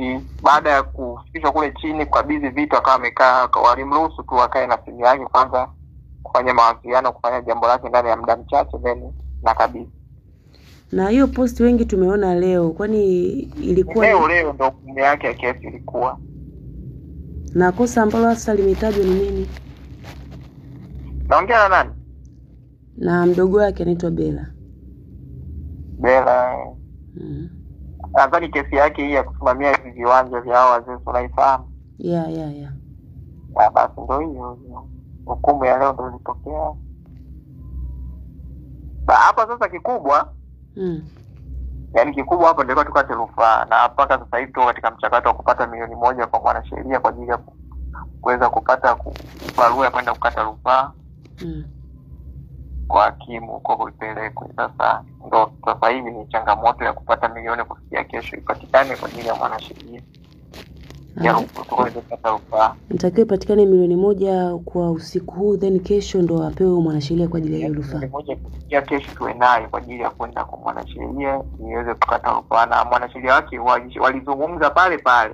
posti. Baada ya kufikishwa kule chini kukabidhi vitu, akawa amekaa, walimruhusu tu akae na simu yake kwanza kufanya mawasiliano, kufanya jambo lake ndani ya muda mchache, then nakabidhi. Na hiyo posti wengi tumeona leo, kwani ilikuwa leo ndio hukumu yake ya kesi ilikuwa. Na kosa ambalo hasa limetajwa ni nini? Naongea na nani? Na mdogo wake anaitwa Bella. Nadhani kesi yake hii ya kusimamia hivi viwanja vya hao wazee unaifahamu? Yeah. Basi ndio hiyo. Hukumu ya leo ndio ilitokea. Hapa sasa kikubwa yaani kikubwa hapa ndio tukate rufaa, na mpaka sasa hivi tuko katika mchakato wa kupata milioni 1 kwa mwanasheria kwa ajili ya kuweza kupata barua ya kwenda kukata rufaa kwa hakimu kwa kuipelekwa. Sasa ndio sasa hivi ni changamoto ya kupata milioni kufikia kesho ipatikane kwa ajili ya mwanasheria ya kupata rufaa. Nitakiwa ipatikane milioni 1 kwa usiku huu, then kesho ndo apewe mwanasheria kwa ajili ya rufaa. Milioni 1 kufikia kesho tuwe nayo kwa ajili ya kwenda kwa mwanasheria iweze kukata rufaa, na mwanasheria wake walizungumza pale kwa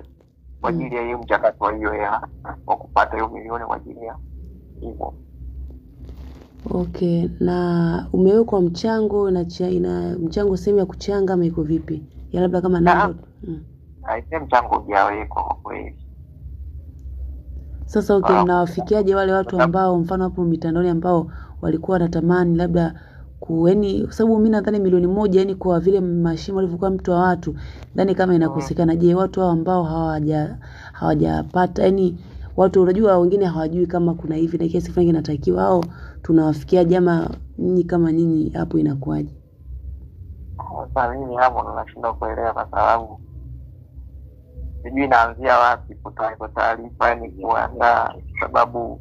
ajili ya hiyo mchakato wa hiyo ya kupata hiyo milioni kwa ajili ya hivyo. Okay, na umewekwa mchango na mchango sehemu ya kuchanga ama iko vipi? Ya labda kama namba. Haisemi mchango hujawekwa kwa kweli. Sasa mnawafikiaje wale watu ambao mfano hapo mitandaoni ambao walikuwa wanatamani labda yaani kwa sababu mimi nadhani milioni 1 yani kwa vile mashimo walivyokuwa mtu wa watu ndani kama inakosekana. Je, watu hao ambao hawajapata yani watu unajua wengine hawajui kama kuna hivi na kiasi fulani kinatakiwa, au tunawafikia jamaa nyinyi kama nyinyi hapo inakuaje? Sasa mimi hapo ninashindwa kuelewa kwa sababu sijui naanzia wapi kutoa taarifa ni kuandaa, sababu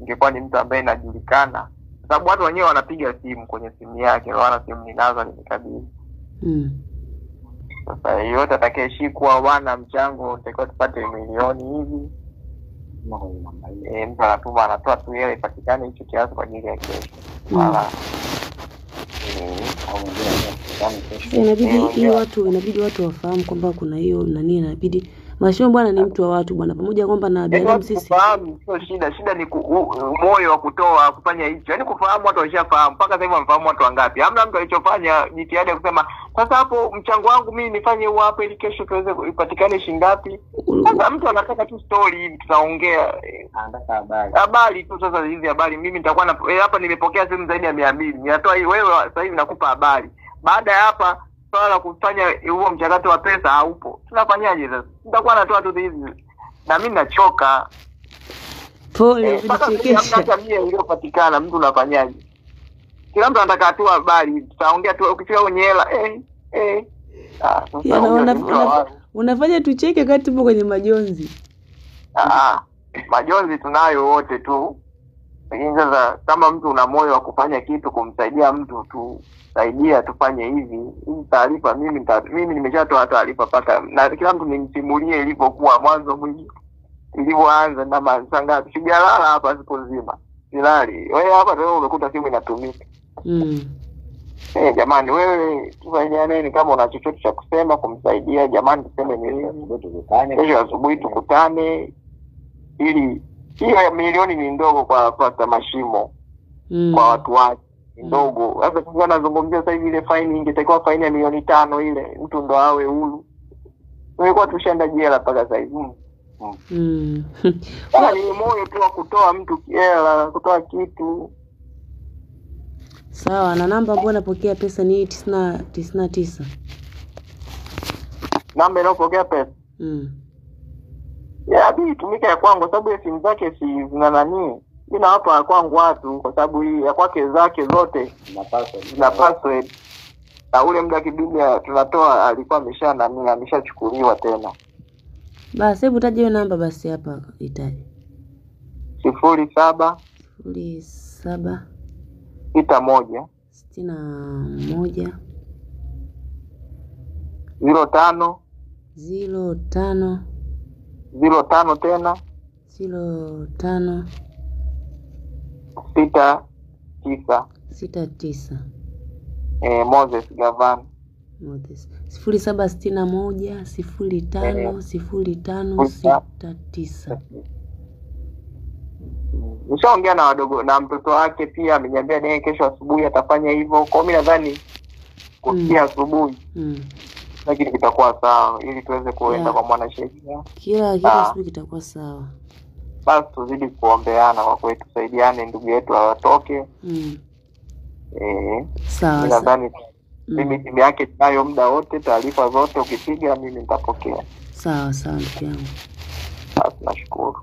ingekuwa ni mtu ambaye anajulikana, sababu watu wenyewe wanapiga simu kwenye simu yake, wana simu ninazo nimekabidhi. Sasa yote atakayeshikwa wana mchango utakiwa tupate milioni hivi. Mtu anatuma anatoa tu ile ipatikane hicho kiasi kwa ajili ya kesho. Inabidi watu wafahamu kwamba kuna hiyo nani, inabidi Mheshimiwa bwana ni mtu wa watu bwana, pamoja kwamba na binadamu sisi. Kufahamu sio shida ni moyo wa kutoa kufanya hicho. Yaani kufahamu watu washafahamu. Mpaka sasa hivi wamefahamu watu wangapi. Hamna mtu alichofanya jitihada kusema sasa hapo mchango wangu mimi nifanye huu hapa ili kesho tuweze ipatikane shilingi ngapi. Sasa mtu anataka tu story hivi tutaongea, anataka habari tu. Sasa hizi habari mimi nitakuwa na hapa nimepokea simu zaidi ya 200. Ninatoa hii wewe sasa hivi nakupa habari. Baada ya hapa swala kufanya huo mchakato wa pesa haupo. Tunafanyaje sasa? Nitakuwa natoa tu hizi. Na mimi nachoka. Pole vichekesha. Hata mimi iliyopatikana mtu unafanyaje? Kila mtu anataka tu habari. Tutaongea tu ukifika kwenye hela unafanya tucheke wakati tupo kwenye majonzi. Majonzi tunayo wote tu. Lakini sasa kama mtu una moyo wa kufanya kitu kumsaidia mtu tu saidia tufanye hivi. Hii taarifa mimi nimeshatoa taarifa paka na kila mtu nimsimulie ilivyokuwa mwanzo mwisho. Ilivyoanza na masaa ngapi. Sijalala hapa siku nzima. Silali. Wewe hapa leo umekuta simu inatumika. Jamani wewe tufanyane kama una chochote cha kusema kumsaidia jamani tuseme milioni tukutane. Kesho asubuhi tukutane ili hiyo milioni ni ndogo kwa mashimo. Kwa watu wake ndogo. Sasa kwa nazungumzia sasa hivi ile fine ingetakiwa fine ya milioni 5 ile mtu ndo awe huru. Wewe tushaenda jela mpaka sasa hivi. Ni moyo tu wa kutoa mtu hela, kutoa kitu. Sawa, na namba ambayo napokea pesa ni 99. Namba inapokea pesa? Ya bii tumika ya kwangu sababu ya simu zake si zina nani. Mimi hapa ya kwangu watu kwa sababu hii ya kwake zake zote zina password. Na ule muda kidogo tunatoa alikuwa ameshachukuliwa tena. Basi hebu taje hiyo namba basi hapa itaje. 07 61 05 tena 05 69 69. Moses Gavan. Moses. 0761050569. Nishaongea na wadogo na mtoto wake pia, ameniambia naye kesho asubuhi atafanya hivyo. Kwa mimi nadhani kufikia asubuhi lakini kitakuwa sawa, ili tuweze kuenda kwa mwanasheria. Kila asubuhi kitakuwa sawa. Basi tuzidi kuombeana kwa kweli, tusaidiane ndugu yetu awatoke. Sawa. Nadhani mimi timu yake nayo muda wote, taarifa zote ukipiga mimi nitapokea. Sawa ndugu yangu. Basi nashukuru.